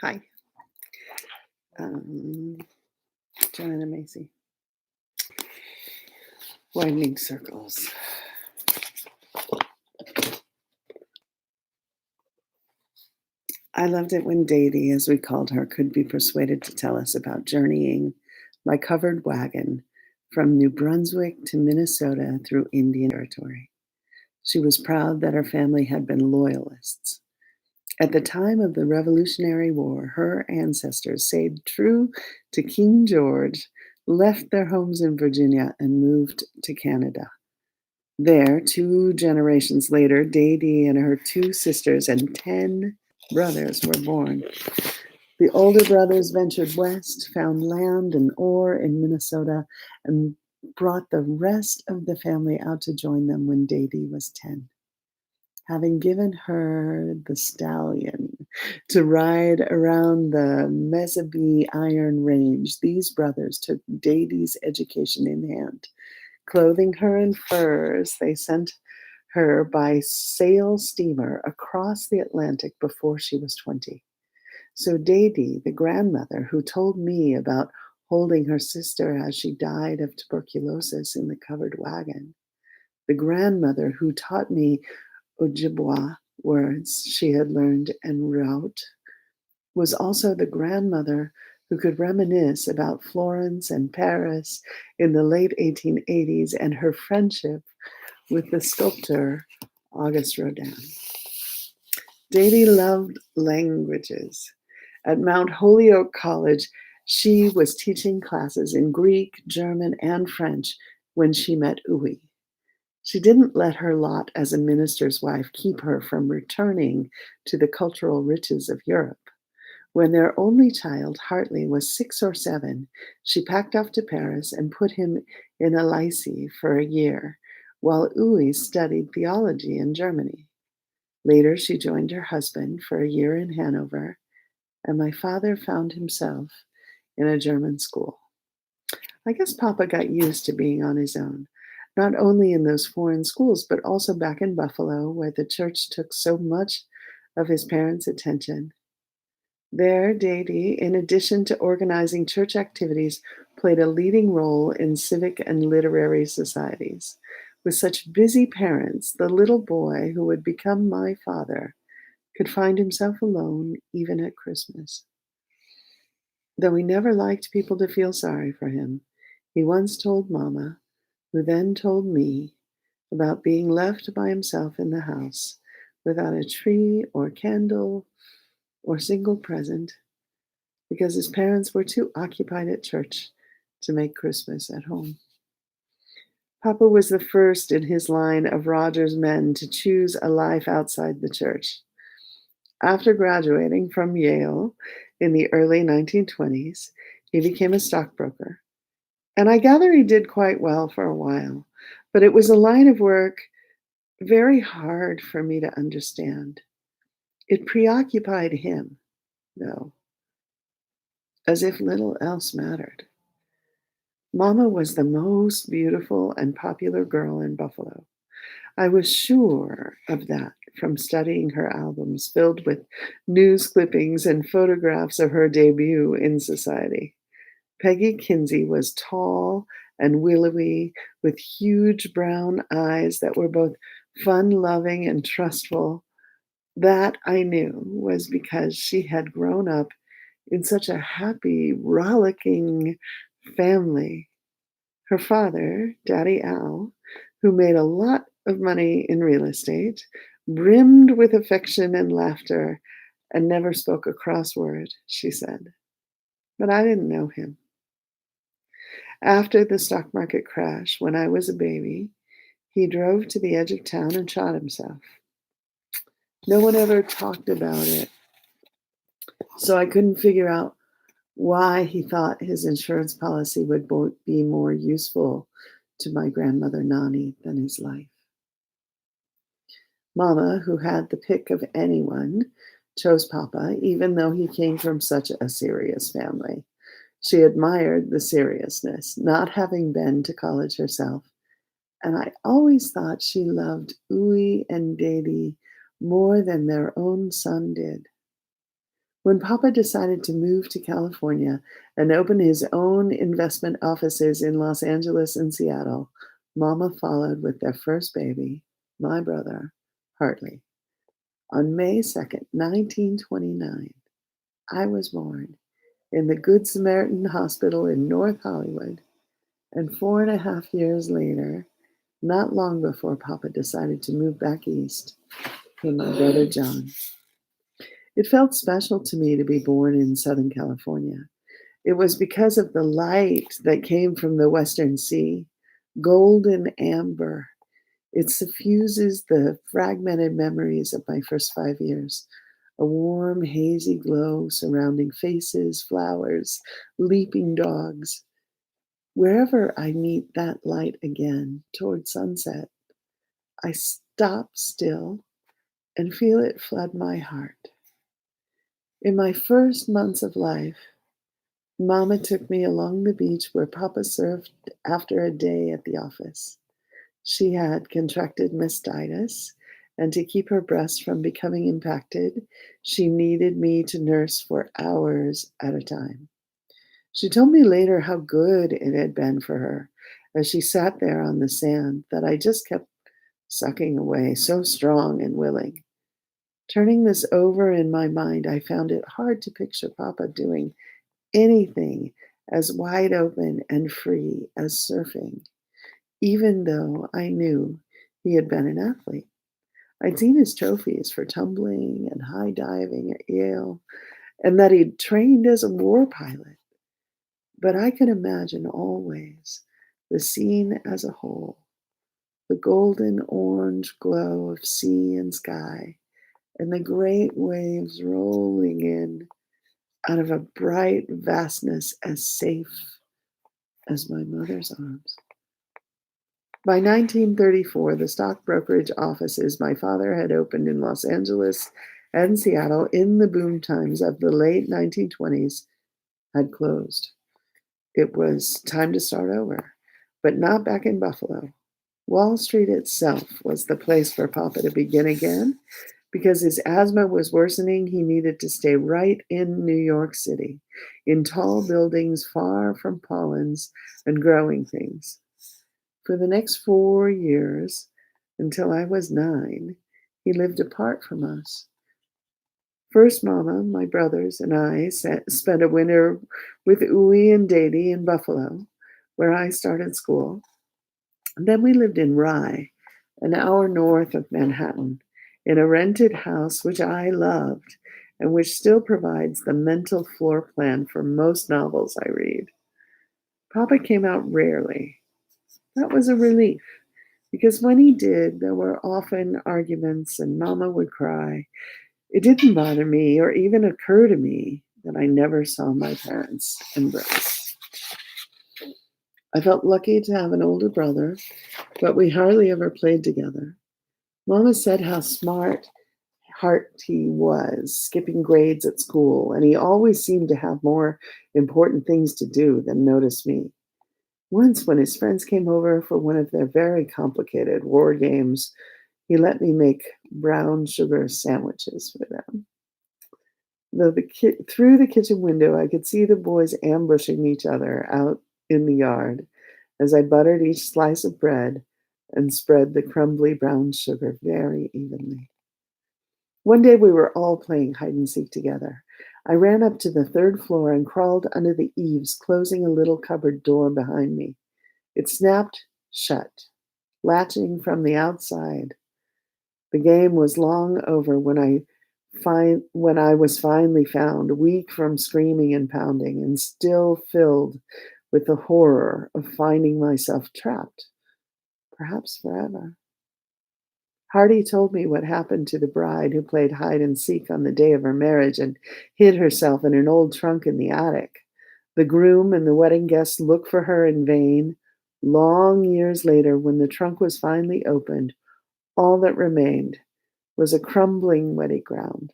Hi. Um, Joanna Macy. Widening circles. I loved it when Davy, as we called her, could be persuaded to tell us about journeying by covered wagon from New Brunswick to Minnesota through Indian Territory. She was proud that her family had been loyalists. At the time of the Revolutionary War, her ancestors stayed true to King George, left their homes in Virginia, and moved to Canada. There, 2 generations later, Dadi and her 2 sisters and 10 brothers were born. The older brothers ventured west, found land and ore in Minnesota, and brought the rest of the family out to join them when Dadi was 10. Having given her the stallion to ride around the Mezabee Iron Range, these brothers took Dadi's education in hand. Clothing her in furs, they sent her by sail steamer across the Atlantic before she was 20. So Dadi, the grandmother who told me about holding her sister as she died of tuberculosis in the covered wagon, the grandmother who taught me Ojibwa words she had learned en route, was also the grandmother who could reminisce about Florence and Paris in the late 1880s and her friendship with the sculptor Auguste Rodin. Dadi loved languages. At Mount Holyoke College, she was teaching classes in Greek, German, and French when she met Uwe. She didn't let her lot as a minister's wife keep her from returning to the cultural riches of Europe. When their only child, Hartley, was 6 or 7, she packed off to Paris and put him in a lycée for a year, while Uwe studied theology in Germany. Later, she joined her husband for a year in Hanover, and my father found himself in a German school. I guess Papa got used to being on his own, not only in those foreign schools, but also back in Buffalo, where the church took so much of his parents' attention. There, Dadi, in addition to organizing church activities, played a leading role in civic and literary societies. With such busy parents, the little boy who would become my father could find himself alone even at Christmas. Though he never liked people to feel sorry for him, he once told Mama, who then told me, about being left by himself in the house without a tree or candle or single present because his parents were too occupied at church to make Christmas at home. Papa was the first in his line of Rogers men to choose a life outside the church. After graduating from Yale in the early 1920s, he became a stockbroker. And I gather he did quite well for a while, but it was a line of work very hard for me to understand. It preoccupied him, though, as if little else mattered. Mama was the most beautiful and popular girl in Buffalo. I was sure of that from studying her albums filled with news clippings and photographs of her debut in society. Peggy Kinsey was tall and willowy, with huge brown eyes that were both fun-loving and trustful. That I knew was because she had grown up in such a happy, rollicking family. Her father, Daddy Al, who made a lot of money in real estate, brimmed with affection and laughter and never spoke a cross word, she said. But I didn't know him. After the stock market crash, when I was a baby, he drove to the edge of town and shot himself. No one ever talked about it, so I couldn't figure out why he thought his insurance policy would be more useful to my grandmother Nani than his life. Mama, who had the pick of anyone, chose Papa, even though he came from such a serious family. She admired the seriousness, not having been to college herself, and I always thought she loved Uwe and Dadi more than their own son did. When Papa decided to move to California and open his own investment offices in Los Angeles and Seattle, Mama followed with their first baby, my brother, Hartley. On May 2nd, 1929, I was born in the Good Samaritan Hospital in North Hollywood, and 4.5 years later, not long before Papa decided to move back east, came my brother John. It felt special to me to be born in Southern California. It was because of the light that came from the Western Sea, golden amber. It suffuses the fragmented memories of my first 5 years, a warm, hazy glow surrounding faces, flowers, leaping dogs. Wherever I meet that light again toward sunset, I stop still and feel it flood my heart. In my first months of life, Mama took me along the beach where Papa surfed after a day at the office. She had contracted mastitis, and to keep her breast from becoming impacted, she needed me to nurse for hours at a time. She told me later how good it had been for her as she sat there on the sand that I just kept sucking away, so strong and willing. Turning this over in my mind, I found it hard to picture Papa doing anything as wide open and free as surfing, even though I knew he had been an athlete. I'd seen his trophies for tumbling and high diving at Yale, and that he'd trained as a war pilot. But I could imagine always the scene as a whole, the golden orange glow of sea and sky, and the great waves rolling in out of a bright vastness as safe as my mother's arms. By 1934, the stock brokerage offices my father had opened in Los Angeles and Seattle in the boom times of the late 1920s had closed. It was time to start over, but not back in Buffalo. Wall Street itself was the place for Papa to begin again. Because his asthma was worsening, he needed to stay right in New York City, in tall buildings far from pollens and growing things. For the next 4 years, until I was 9, he lived apart from us. First, Mama, my brothers, and I spent a winter with Uwe and Dady in Buffalo, where I started school. And then we lived in Rye, an hour north of Manhattan, in a rented house which I loved and which still provides the mental floor plan for most novels I read. Papa came out rarely. That was a relief, because when he did, there were often arguments and Mama would cry. It didn't bother me or even occur to me that I never saw my parents embrace. I felt lucky to have an older brother, but we hardly ever played together. Mama said how smart Hart he was, skipping grades at school, and he always seemed to have more important things to do than notice me. Once, when his friends came over for one of their very complicated war games, he let me make brown sugar sandwiches for them. Through the kitchen window, I could see the boys ambushing each other out in the yard as I buttered each slice of bread and spread the crumbly brown sugar very evenly. One day we were all playing hide and seek together. I ran up to the third floor and crawled under the eaves, closing a little cupboard door behind me. It snapped shut, latching from the outside. The game was long over when I was finally found, weak from screaming and pounding, and still filled with the horror of finding myself trapped, perhaps forever. Hardy told me what happened to the bride who played hide and seek on the day of her marriage and hid herself in an old trunk in the attic. The groom and the wedding guests looked for her in vain. Long years later, when the trunk was finally opened, all that remained was a crumbling wedding gown,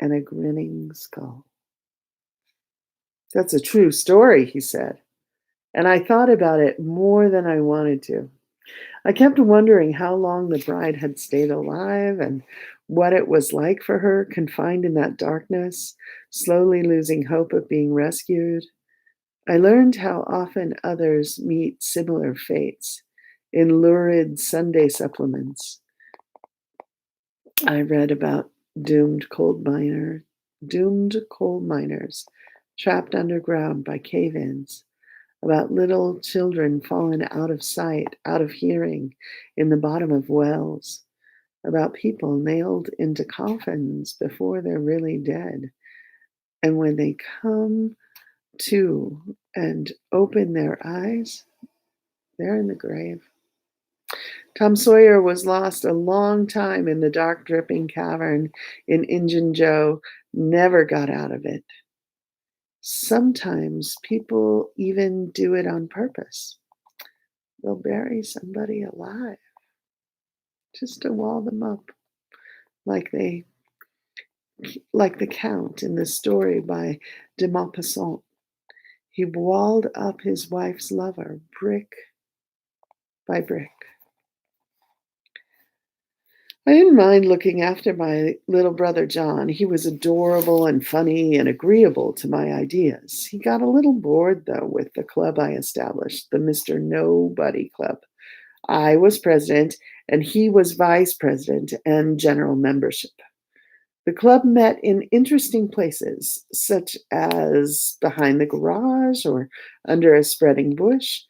and a grinning skull. That's a true story, he said, and I thought about it more than I wanted to. I kept wondering how long the bride had stayed alive and what it was like for her, confined in that darkness, slowly losing hope of being rescued. I learned how often others meet similar fates in lurid Sunday supplements. I read about doomed coal miners trapped underground by cave-ins, about little children fallen out of sight, out of hearing, in the bottom of wells, about people nailed into coffins before they're really dead. And when they come to and open their eyes, they're in the grave. Tom Sawyer was lost a long time in the dark, dripping cavern in Injun Joe, never got out of it. Sometimes people even do it on purpose. They'll bury somebody alive just to wall them up, like they like the Count in the story by de Maupassant. He walled up his wife's lover brick by brick. I didn't mind looking after my little brother John. He was adorable and funny and agreeable to my ideas. He got a little bored, though, with the club I established, the Mr. Nobody Club. I was president, and he was vice president and general membership. The club met in interesting places, such as behind the garage or under a spreading bush.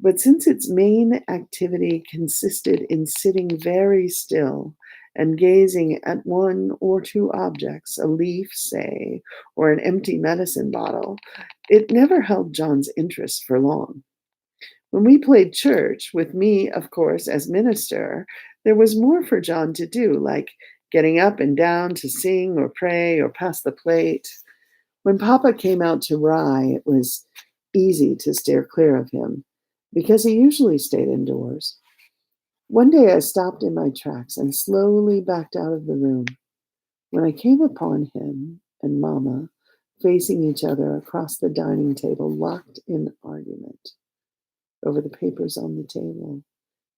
But since its main activity consisted in sitting very still and gazing at one or two objects, a leaf, say, or an empty medicine bottle, it never held John's interest for long. When we played church, with me, of course, as minister, there was more for John to do, like getting up and down to sing or pray or pass the plate. When Papa came out to Rye, it was easy to steer clear of him because he usually stayed indoors. One day I stopped in my tracks and slowly backed out of the room. When I came upon him and Mama facing each other across the dining table, locked in argument over the papers on the table.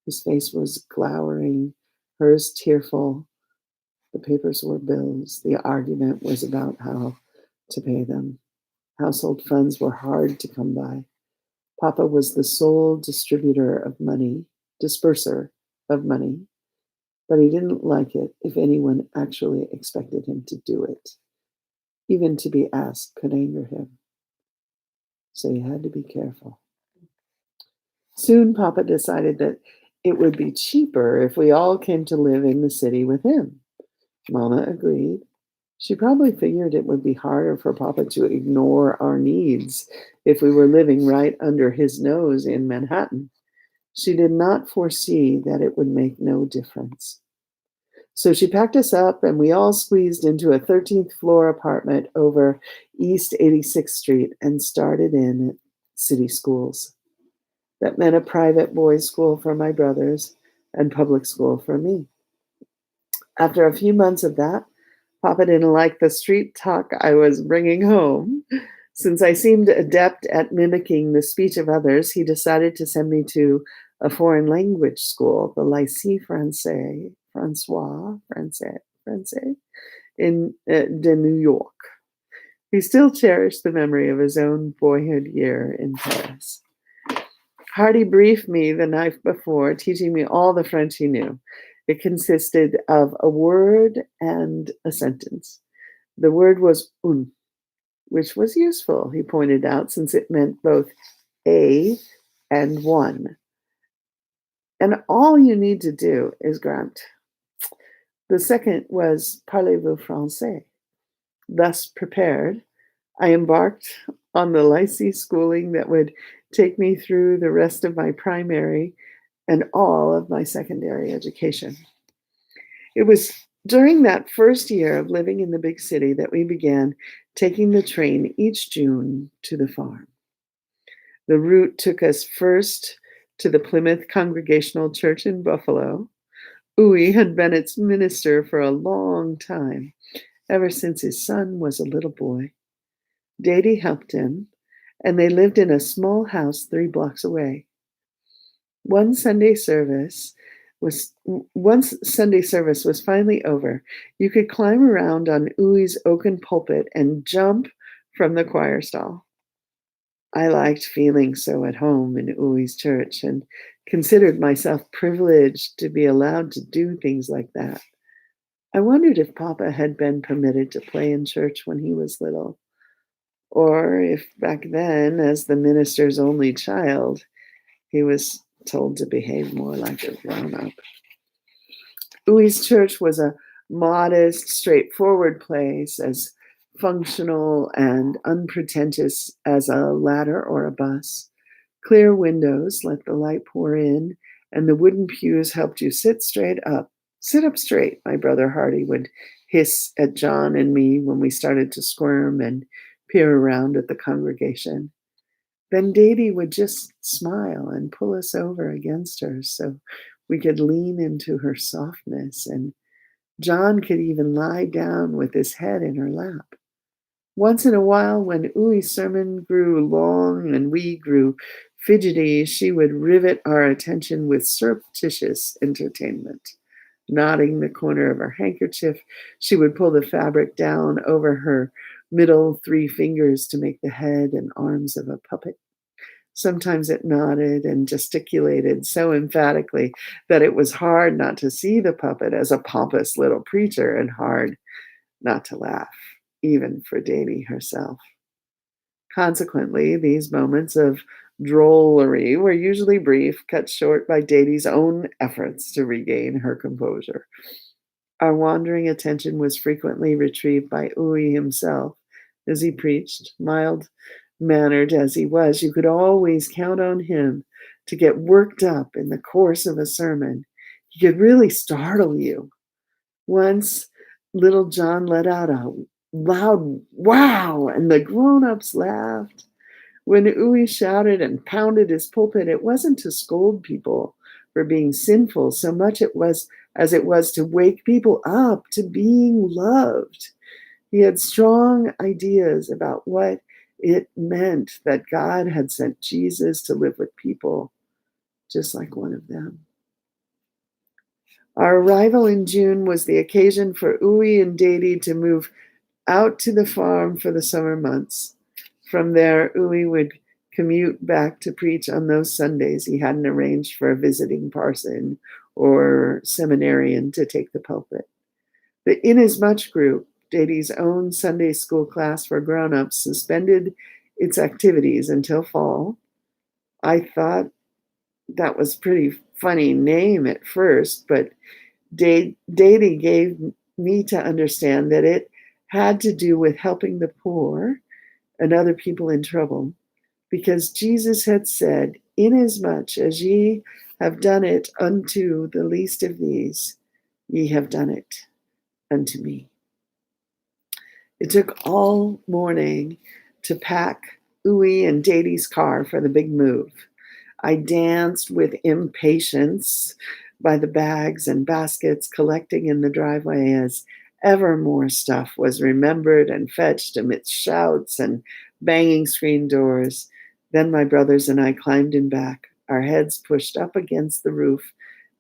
His face was glowering, hers tearful. The papers were bills. The argument was about how to pay them. Household funds were hard to come by. Papa was the sole distributor of money, disperser of money, but he didn't like it if anyone actually expected him to do it. Even to be asked could anger him. So he had to be careful. Soon Papa decided that it would be cheaper if we all came to live in the city with him. Mama agreed. She probably figured it would be harder for Papa to ignore our needs if we were living right under his nose in Manhattan. She did not foresee that it would make no difference. So she packed us up and we all squeezed into a 13th floor apartment over East 86th Street and started in city schools. That meant a private boys' school for my brothers and public school for me. After a few months of that, Papa didn't like the street talk I was bringing home. Since I seemed adept at mimicking the speech of others, he decided to send me to a foreign language school, the Lycée Français in de New York. He still cherished the memory of his own boyhood year in Paris. Hardy briefed me the night before, teaching me all the French he knew. It consisted of a word and a sentence. The word was un, which was useful, he pointed out, since it meant both a and one. And all you need to do is grunt. The second was parlez-vous français? Thus prepared, I embarked on the lycée schooling that would take me through the rest of my primary and all of my secondary education. It was during that first year of living in the big city that we began taking the train each June to the farm. The route took us first to the Plymouth Congregational Church in Buffalo. Uwe had been its minister for a long time, ever since his son was a little boy. Dady helped him, and they lived in a small house 3 blocks away. One Sunday service Once Sunday service was finally over, you could climb around on Ui's oaken pulpit and jump from the choir stall. I liked feeling so at home in Ui's church and considered myself privileged to be allowed to do things like that. I wondered if Papa had been permitted to play in church when he was little, or if back then, as the minister's only child, he was told to behave more like a grown up. Ui's church was a modest, straightforward place, as functional and unpretentious as a ladder or a bus. Clear windows let the light pour in, and the wooden pews helped you sit straight up. Sit up straight, my brother Hardy would hiss at John and me when we started to squirm and peer around at the congregation. Then Davy would just smile and pull us over against her so we could lean into her softness, and John could even lie down with his head in her lap. Once in a while, when Ui's sermon grew long and we grew fidgety, she would rivet our attention with surreptitious entertainment. Knotting the corner of her handkerchief, she would pull the fabric down over her middle three fingers to make the head and arms of a puppet. Sometimes it nodded and gesticulated so emphatically that it was hard not to see the puppet as a pompous little preacher and hard not to laugh, even for Davy herself. Consequently, these moments of drollery were usually brief, cut short by Davy's own efforts to regain her composure. Our wandering attention was frequently retrieved by Ui himself as he preached. Mild-mannered as he was, you could always count on him to get worked up in the course of a sermon. He could really startle you. Once, little John let out a loud wow, and the grown-ups laughed. When Ui shouted and pounded his pulpit, it wasn't to scold people for being sinful so much as it was to wake people up to being loved. He had strong ideas about what it meant that God had sent Jesus to live with people, just like one of them. Our arrival in June was the occasion for Ui and Davy to move out to the farm for the summer months. From there, Ui would commute back to preach on those Sundays he hadn't arranged for a visiting parson or seminarian to take the pulpit. The Inasmuch group, Davy's own Sunday school class for grown-ups, suspended its activities until fall. I thought that was a pretty funny name at first, but Davy gave me to understand that it had to do with helping the poor and other people in trouble, because Jesus had said, "Inasmuch as ye have done it unto the least of these, ye have done it unto me." It took all morning to pack Ui and Davy's car for the big move. I danced with impatience by the bags and baskets collecting in the driveway as ever more stuff was remembered and fetched amidst shouts and banging screen doors. Then my brothers and I climbed in back, our heads pushed up against the roof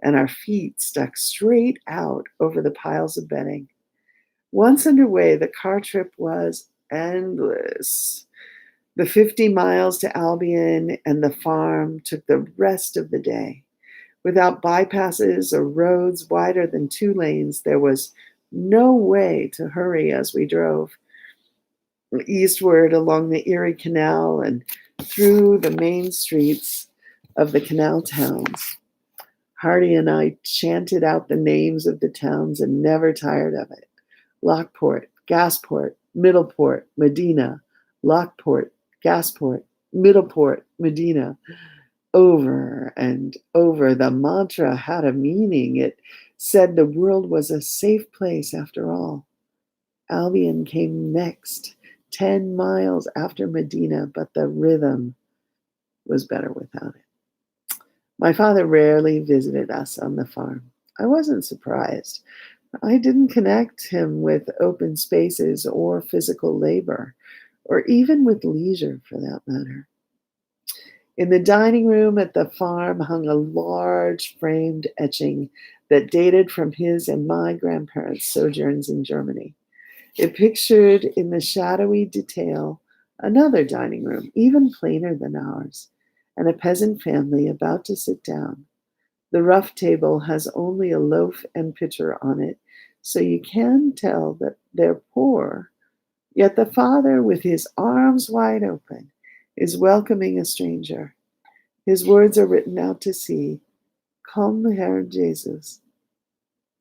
and our feet stuck straight out over the piles of bedding. Once underway, the car trip was endless. The 50 miles to Albion and the farm took the rest of the day. Without bypasses or roads wider than 2 lanes, there was no way to hurry as we drove eastward along the Erie Canal and through the main streets of the canal towns. Hardy and I chanted out the names of the towns and never tired of it. Lockport, Gasport, Middleport, Medina, Lockport, Gasport, Middleport, Medina. Over and over, the mantra had a meaning. It said the world was a safe place after all. Albion came next, 10 miles after Medina, but the rhythm was better without it. My father rarely visited us on the farm. I wasn't surprised. I didn't connect him with open spaces or physical labor, or even with leisure for that matter. In the dining room at the farm hung a large framed etching that dated from his and my grandparents' sojourns in Germany. It pictured in the shadowy detail another dining room, even plainer than ours, and a peasant family about to sit down. The rough table has only a loaf and pitcher on it, so you can tell that they're poor. Yet the father, with his arms wide open, is welcoming a stranger. His words are written out to sea. Komm, Herr Jesus,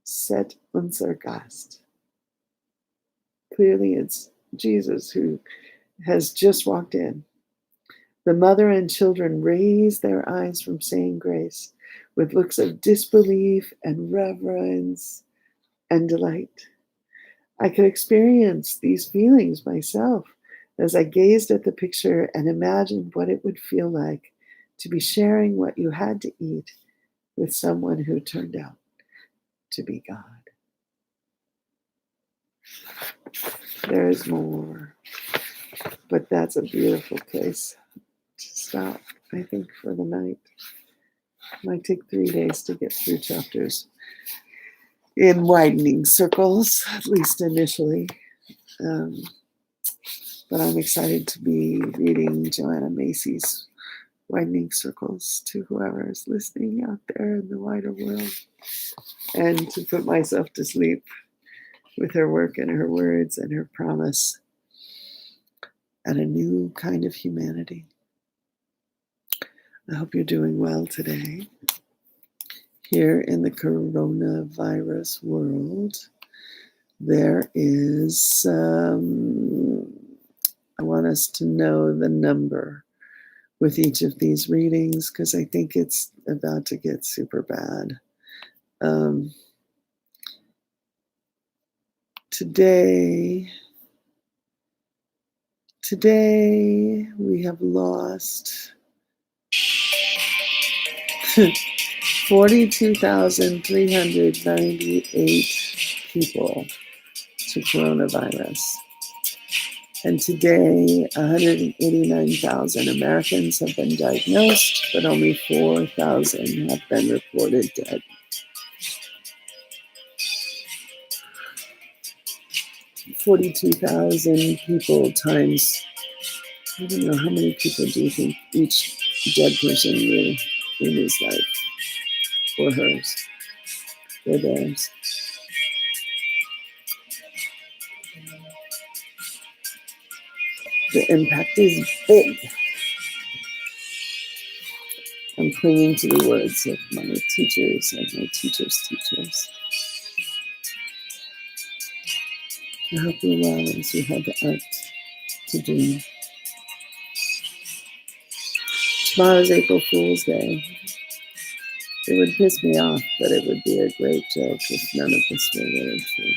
set unser Gast. Clearly, it's Jesus who has just walked in. The mother and children raise their eyes from saying grace with looks of disbelief and reverence and delight. I could experience these feelings myself as I gazed at the picture and imagined what it would feel like to be sharing what you had to eat with someone who turned out to be God. There is more, but that's a beautiful place to stop, I think, for the night. It might take 3 days to get through chapters in Widening circles, at least initially. But I'm excited to be reading Joanna Macy's Widening Circles to whoever is listening out there in the wider world, and to put myself to sleep with her work and her words and her promise at a new kind of humanity. I hope you're doing well today. Here in the coronavirus world, there is, I want us to know the number with each of these readings because I think it's about to get super bad. Today we have lost 42,398 people to coronavirus. And today, 189,000 Americans have been diagnosed, but only 4,000 have been reported dead. 42,000 people times, I don't know, how many people do you think each dead person knew in his life? Or hers? Or theirs? The impact is big. I'm clinging to the words of my teachers and my teachers' teachers. I hope you're well as you have the art to dream. Tomorrow's April Fool's Day. It would piss me off, but it would be a great joke if none of this were really true.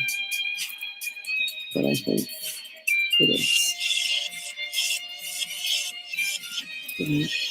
But I think it is. Good night.